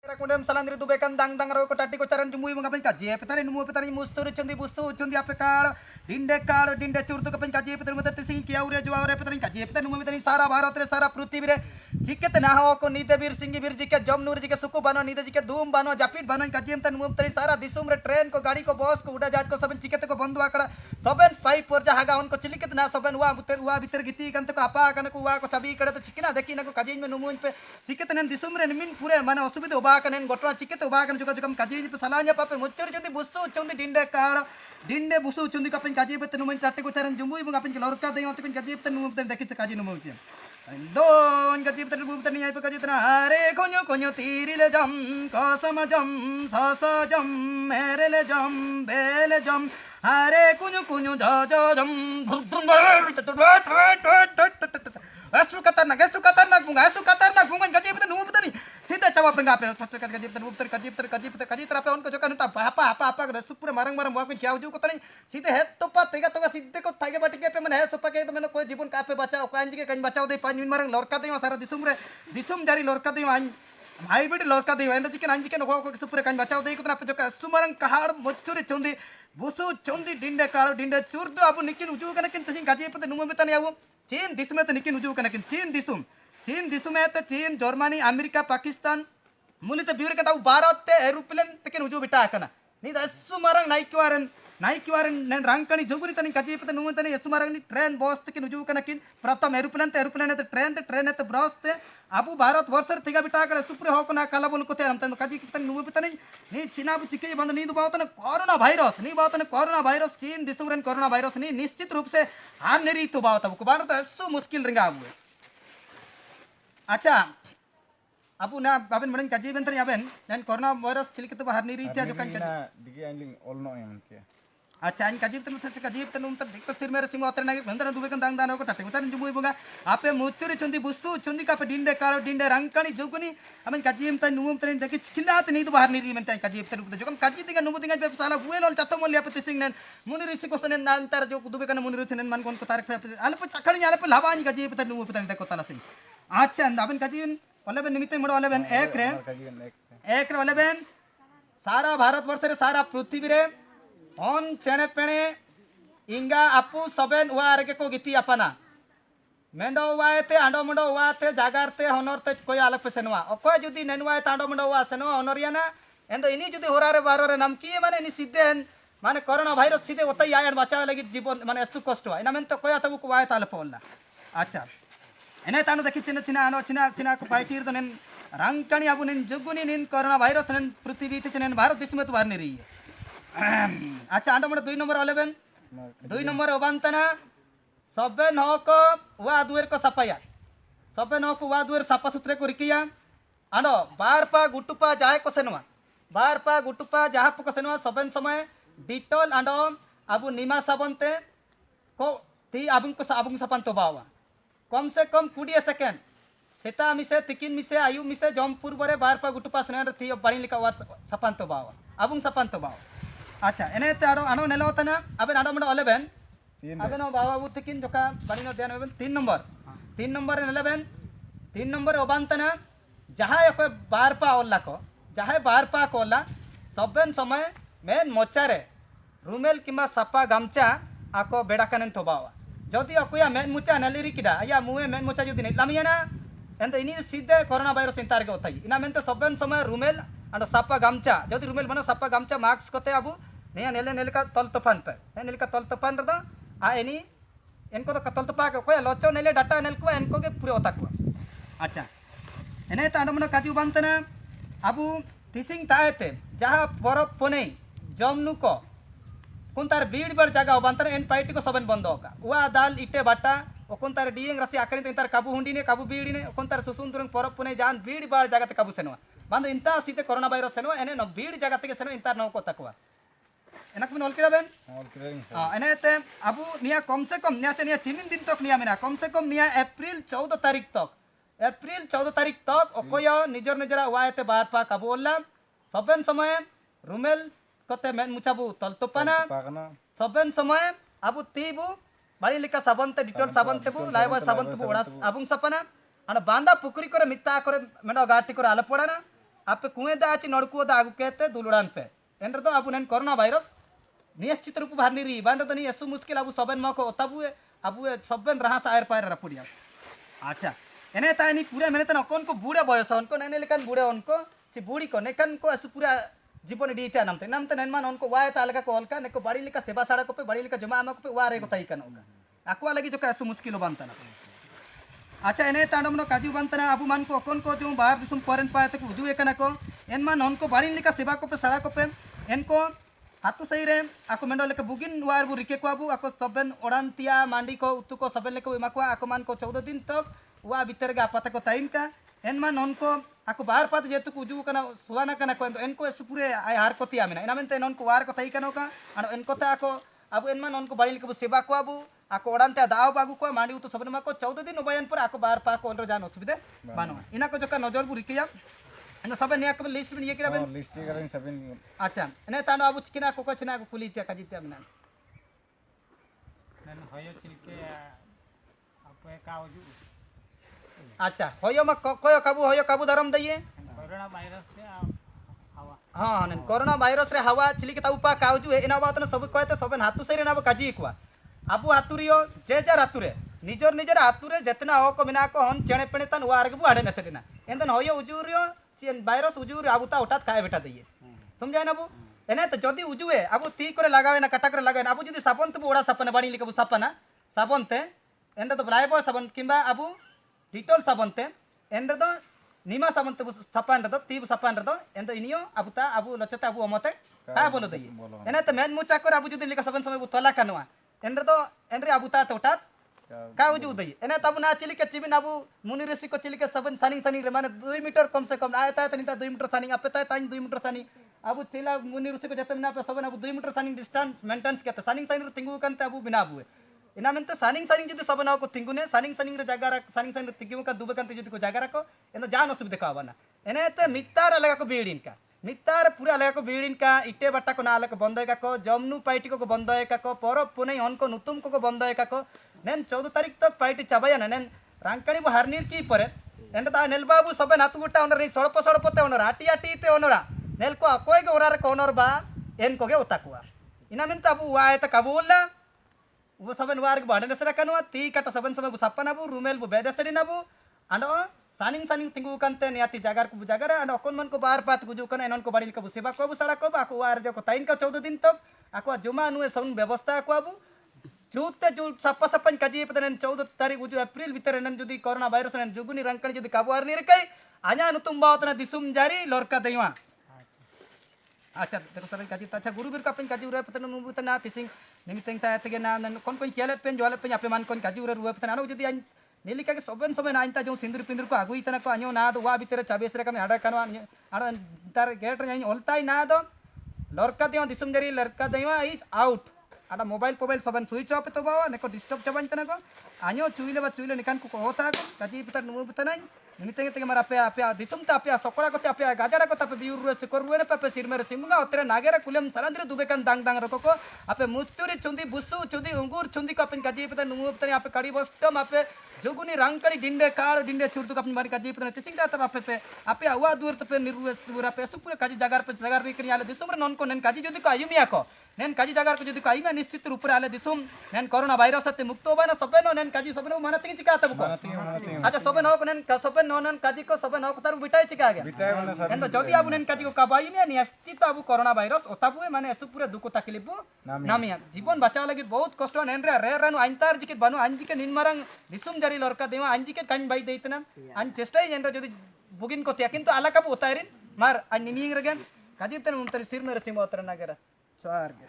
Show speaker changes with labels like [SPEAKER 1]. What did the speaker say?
[SPEAKER 1] Kundem salandri dubekan dang dang ro ko tati ko caran jumui mengapain kaji petani numu petani musur cundi busu cundi apa kal dinde curtu kapain kaji petani muter tising kia ure jua ure petani kaji petani numu petani सारा भारत रे सारा पृथ्वी रे जिके ना हो को नीते वीर सिंह वीर जिके जमनूर जिके सुकु बानो नीते जिके धूम बानो जापिट बानो काजी petani numu petani सारा दिसुम रे ट्रेन को गाड़ी को बस को उड़ा जहाज को सबन जिके को बंदु आकड़ा सबन पाइप पर जहागा उनको चिलिकत ना सबन वा भीतर गिती कंत को आपा कन को वा को चाबी कड़े तो चिकना देखी ना को काजी में नुमुन पे चिकत ने दिसुम रे निमिन पूरे माने असुविधा उबा कन गोटवा चिकत उबा कन जुगा जुगम काजी पे सलाnya पापे मुच्चर चुंदी बुसु चुंदी डिंडे काड़ डिंडे बुसु चुंदी कापेन काजी पे नुमुन चाटे को चरन जुमुई बंगा पेन लौरका देयो तो काजी पे नुमुन पेन देखि काजी नुमुन के don kaji petan bu petan yai pe kaji tana hare konyo konyo tirile jam kasama jam sasa jam merele jam bele jam hare konyo konyo ja ja jam asu katarnak bunga kaji petan nu petan ni sida cawa prengga pe kaji petan kaji terape on ko jokan ta apa rasu pura marang buak pe kiau ju ko tani sida het to pa tega to sidde ko thage bati ke pe man het sopa ke to men ko जीवन का पे बचाओ को अंज के कन बचाओ दे 5 minute Marang लौरका दे सारा दिसुम रे दिसुम जारी लौरका दे हाई बिड लौरका दे एन चिकन अंज के नो को सुपुरे कन बचाओ दे को पे जो का सुमरंग कहाड़ मोचुरे चोंदी बुसु चोंदी डिंडे कालो डिंडे चुरदु अब निकिन उजु कन किन तसिन गाजी पे नुम बेतन यावो चीन दिसुम ते निकिन उजु कन किन चीन दिसुम ते चीन जर्मनी अमेरिका पाकिस्तान मुनि ते बिउरे का भारत ते एरोप्लेन तकिन उजु बिटा कना नी सुमरंग नाइकिवारन नेन रंगकनी जोगुनी तनी काजी पे नुम तनी सुमरंग ट्रेन बस तकिन उजु कन किन प्रथम एरोप्लेन ते ट्रेन ते ब्रस ते अबु भारत वर्षर तिगा बिटा कड़े सुप्रे हो कना काला बोल कोते हम तन काजी पे नुम बेतनी नी चीना चिके बंद नी दुबावतन कोरोना वायरस चीन दिसुमरन कोरोना वायरस नी निश्चित रूप से हार नेरी तो बावता को भारत सु मुश्किल रिंगा अबु अच्छा अबु ना बाबन मडन काजी बेंतन याबेन नेन कोरोना वायरस चिलिक तो हार नेरी त्या जो कान
[SPEAKER 2] दिगे आइलिंग ऑल नो एम के
[SPEAKER 1] अच्छा इन काजी तन उम तन दिक्क सिर मेरे सिंह अतर नागे बंदन दुबे कन दांग दानो को टटे उतर जुबुई बंगा आपे मुचुरी चुंदी बुसु चुंदी का पे डिंडे कालो डिंडे रंगकनी जोगुनी अमन काजी तन नुम तन देखि चिल्लात नी तो बाहर नीरी मेन तन काजी तन जोकम काजी तिगा नुम तिगा पे साला बुए लोल चतो मोल यापति सिंह नेन मुनि ऋषि को सनेन नांतर जो दुबे कन मुनि ऋषि नेन मन कोन को तारक पे आले पे चखणी आले पे लाबानी काजी पे नुम पे तन देखो ताला सिंह अच्छा अबन काजी ओले बेन निमित्त मडो ओले बेन एक रे ओले बेन सारा भारत वर्ष रे सारा पृथ्वी रे ऑन चेणे पेणे इंगा आपू सबेन वार के को गीती अपना मेंडो वायते आंडो मंडो वाते जागारते होनरते कोई आलक पे सेनवा ओकोय जुदी नेनवाय तांडो मंडो वा सेनवा होनरियाना एंदो इनी जुदी होरारे बारोरे नमकी माने इनी सिद्धेन माने कोरोना वायरस सीधे ओतई आयन बचाव लगी जीवन माने असु कष्ट इना मेन तो कोय तबु को वाय ताले पोलना अच्छा एने तानो देखि चिना चिना आनो चिना चिना को पाइटीर तो नेन रंगकणी अबु नेन जुगुनी नेन कोरोना वायरस नेन पृथ्वी ते नेन भारत देश में तो बाहर नहीं रही अच्छा आंडो मंडो 2 नंबर 11 2 नंबर ओबांतना सबेन होको वा दुएर को सपाया सबेन होको वा दुएर सापा सुथरे को रिकिया आंडो बारपा गुटुपा जाय को सेनवा बारपा गुटुपा जहा को सेनवा सबेन समय डिटोल आंडो अबु निमा साबनते को ती अबुंग सपान तो बावा कम से कम 20 सेकेंड सेता मिसे तिकिन मिसे आयु मिसे जम पूर्वरे बारपा गुटुपा सेनर थी बाणी लिका वार सपान तो बावा अबुंग सपान तो बावा अच्छा एने ते आडो नेलो तना अबेन आडो मंडो 11 अबेन बाबा बुतिकिन जोका बाणीनो ध्यान अबेन 3 नंबर 3 नंबर ओबांतना जहाय को बारपा ओल्ला को जहाय बारपा कोला सबेन समय मेन मोचारे रूमेल किमा सापा गामचा आको बेडा कनेन थोबावा जदि अकुया मेन मुचा नलिरी किडा या मुए मेन मुचा जुदी लामियाना एंतो इनी सीधे कोरोना वायरस इंतार के ओथाई इना मेनते सबेन समय रूमेल अंड सापा गामचा जदि रूमेल बना सापा गामचा मास्क कोते अबु नेया नेले नेले का तल तोफान पे नेले का तल तोफान रदा आ एनी इनको तो तल तोपा के कोय लोचो नेले डाटा नेल को इनको के पूरे ओता को अच्छा एने तांडो मन काजू बांतना अबु तिसिंग ताएते जहां बरफ पने जमनु को कुंतार बीड़ बड़ जगह बांतना एन पाइटी को सबन बंद होका वा दाल इटे बाटा ओकुंतार डीएंग रसी आकरिन इंतार काबू हुंडी ने काबू बीड़ी ने ओकुंतार सुसुंदुरंग बरफ पने जान बीड़ बड़ जगह ते काबू सेनवा बांद इंता सीते कोरोना वायरस सेनो एने न बीड़ जगह ते सेनो इंतार न को तकवा एनक बिन ऑल बेन एने ते अबु निया कम से कम निया चिनिन दिन तक निया मेना कम से कम निया अप्रैल 14 तारीख तक ओकोय निजर निजरा वायते बार पा काबुल्ला सबेन समय रूमेल कते मेन मुचाबु तलतोपाना सबेन समय अबु तीबु बाड़ी लिका साबनते डिटोल साबनते बु लाइबा साबनते बु ओडा अबुंग सपना अन बांदा पुकुरी करे मित्ता करे मेडो गाटी करे आलपोडाना आपे कुएं दा आछि नड़कुओ दा आगु केते दुलुड़ान पे एनरे तो अबु नेन कोरोना वायरस निश्चित रूप भार निरी बान तो नहीं एसु मुश्किल अबु सबन मको ओताबुए अबु सबन रहा सायर पायर रपुडिया अच्छा एने तानी पूरे मेने तन कोन को बूढ़े बयस उनको नेने लेकन बूढ़े उनको ची बूढ़ी को नेकन को एसु पूरा जीवन डीते नामते नेनमान उनको वाय तालका को हल्का neko बाड़ी लिका सेवा साड़ा को पे बाड़ी लिका जमा आमा को पे वारे को ताई कन आकुआ लगी जो एसु मुश्किल बनतना अच्छा एने तांडम नो काजू बनतना अबु मान को कोन को जो बाहर दिसुम परेन पाए तक उजु एकना को एनमान उनको बाड़ी लिका सेवा को पे साड़ा को पे एनको हातु सही रे आको मेंडो लेके बुगिन वार बु रिके को अबु आको सबन ओडानतिया मांडी को उतु को सबन लेके एमा को आको मान को 14 दिन तक वा भीतर गा पता को ताइन का एनमान उनको आको बाहर पात जेतु को उजु कना सुवाना कना को एनको सुपुरे आय हार को तिया मेना एनामेंते उनको वार को ताई कनो का अन एनको ता आको अबु एनमान उनको बाड़ी लेके सेवा को अबु आको ओडानते दाव बागु को मांडी उतु सबन मा को 14 दिन उबयन पर आको बाहर पा को जान असुविधा बानो इना को जका नजर बु रिके या एना सबन निया को लिस्ट में ये किरा बेन
[SPEAKER 2] लिस्ट करें सबन
[SPEAKER 1] अच्छा एने तानो अबु चिकिना को चना को कुलितिया काजितिया मेना
[SPEAKER 3] नन होयो चिलके आपे कावजु
[SPEAKER 1] अच्छा होयो म कोयो काबू धरम दइए
[SPEAKER 3] कोरोना वायरस के हवा
[SPEAKER 1] हाँ नन कोरोना वायरस रे हवा चिलिके ता उपा कावजु एना बात न सब कहते सबन हातु सरी ना काजी कुआ अबु हातुरियो जे जार हातुरे निजर हातुरे जेतना हो को बिना को हन चेणे पेणे तन वार के बुआडे नसेना एंदन होयो उजुरियो चेन वायरस उजुर आबुता उठात खाए बेटा दइए समझाय ना बु एने तो जदी उजुए अबु ती करे लगावे ना कटा करे लगावे ना अबु जदी साबन तो ओडा सापन बाणी लिके सापना साबन ते एंदे तो ब्लाइबो साबन किंबा अबु डिटोल साबन ते एंदे तो निमा साबन ते सापान रे तो ती सापान रे तो एंदे इनियो अबुता अबु लचता अबु अमते का बोलो दइए एने तो मेन मुचा कर अबु जदी लिका साबन समय तोला कनवा एंदे तो एंदे अबुता तो उठात का उजु दइए एने तब ना चिलिके चिबिन अबु मुनि ऋषि को चिलिके साबन सानी रे माने 2 मीटर कम से कम आयता तनिता 2 मीटर सानी आपे ताई 2 मीटर सानी अबु चिला मुनि ऋषि को जते ना पे सबन अबु 2 मीटर सानी डिस्टेंस मेंटेनेंस केते सानी रे तिंगु कंते अबु बिना अबु इना मेंते सानी जदी सबन को तिंगुने सानी रे जगह रा सानी रे तिंगु का दुबे कंते जदी को जगह रखो एनो जान असुविधा का बना एने ते मित्तार अलगा को बीड़िन का मित्तार पूरा अलगा को बीड़िन का इटे बट्टा को नाले को बंदय का को जमनु पाइटी को बंदय का को परब पुनै हनको नुतुम को बंदय का को नेन 14 तारीख तक पाइटी चाबाया नेन रांकणी बो हारनीर की परे एंड ता नेल बाबू सबे नातु गुटा ओनर नि सड़पते ओनर आटी ते ओनरा नेल को अकोय के ओरार को ओनर बा एन को गे ओताकुआ इना मेंता अबु वाय त कबूला वो सबन वार के बाडे नसरा कनवा ती कट सबन समय बु सपना बु रूमेल बु बेडसरी नबु अंडो सानिंग तिंगु कंते नियाती जागर को जागर अंड अकोन मन को बाहर पात गुजु कन एनन को बाड़ी को सेवा को साड़ा को आको वार जो को ताइन का 14 दिन तक आको जुमा नुए सन व्यवस्था को अबु जूते जू सप्पा सप्पन काजी पतन 14 तारीख उजु अप्रैल भीतर नन जदी कोरोना वायरस नन जुगुनी रंकणी जदी काबुआर नि रकै आजा नुतुम बावतना दिसुम जारी लरका दैवा अच्छा तेरो सरे काजी अच्छा गुरु बिर का पेन काजी उरे पतन नु तना तिसिंग निमितंग ता तगे ना कोन कोन केलेट पेन जोले पेन आपे मान कोन काजी उरे रुवे पतन आनो जदी आइन नेलिका के सबन आइनता जो सिंदूर पिंदूर को आगुई तना को आño ना दो वा भीतर चाबेस रे कन आडा कनवा आडा तार गेट रे ओलताई ना दो लरका दैवा दिसुम जारी लरका दैवा इज आउट आडा मोबाइल सबन स्विच ऑफ तो बावा neko डिस्टर्ब चबान तना को आño चुइले निकान को होता को काजी पितर नु पितनाई निमितंग तगे मार आपे दिसुम ता आपे सकोड़ा को आपे गाजड़ा को आपे बिउर रे सिकर रुए ने आपे सिर मेरे सिमुगा ओतरे नागेरा कुलम सरांद्र दुबे कान दांग रको को आपे मुस्तुरी चुंदी बुसु चुंदी अंगूर चुंदी को आपन काजी पितर नु पितर आपे कड़ी बस्टम आपे जोगुनी रंकड़ी डिंडे काड़ डिंडे चुरतु आपन मारी काजी पितर तिसिंग ता आपे आवा दूर तपे निर्रुए सुरा पे सुपुरे काजी जगार रे कनी आले दिसुम रे नन को नेन काजी जदी को आयुमिया को नेन काजी जगार को जदी को आइमा निश्चित रूप रे आले दिसुम नेन कोरोना वायरस ते मुक्त होबा ना सबेनो नेन काजी सबेनो माना तिंग चिका तब को अच्छा सबेनो को नेन सबेनो नन काजी को सबेनो को तार बिटाई चिका गया नेन तो जदी आबु नेन काजी को काबाई में निश्चित आबु कोरोना वायरस ओताबु माने सुपुरे दुको तकलीफ नामिया जीवन बचाव लगी बहुत कष्ट नेन रे रेनु आइनतार जिके बनु अंजी के निनमरंग दिसुम जारी लरका देवा अंजी के कान बाई देइतना अन चेष्टाई नेन जदी बुगिन को त्या किंतु आला काबु ओतारिन मार अन निमिंग रगन काजी तन उंतरी सिर मेरे सिम ओतर नागेरा स्वार्ग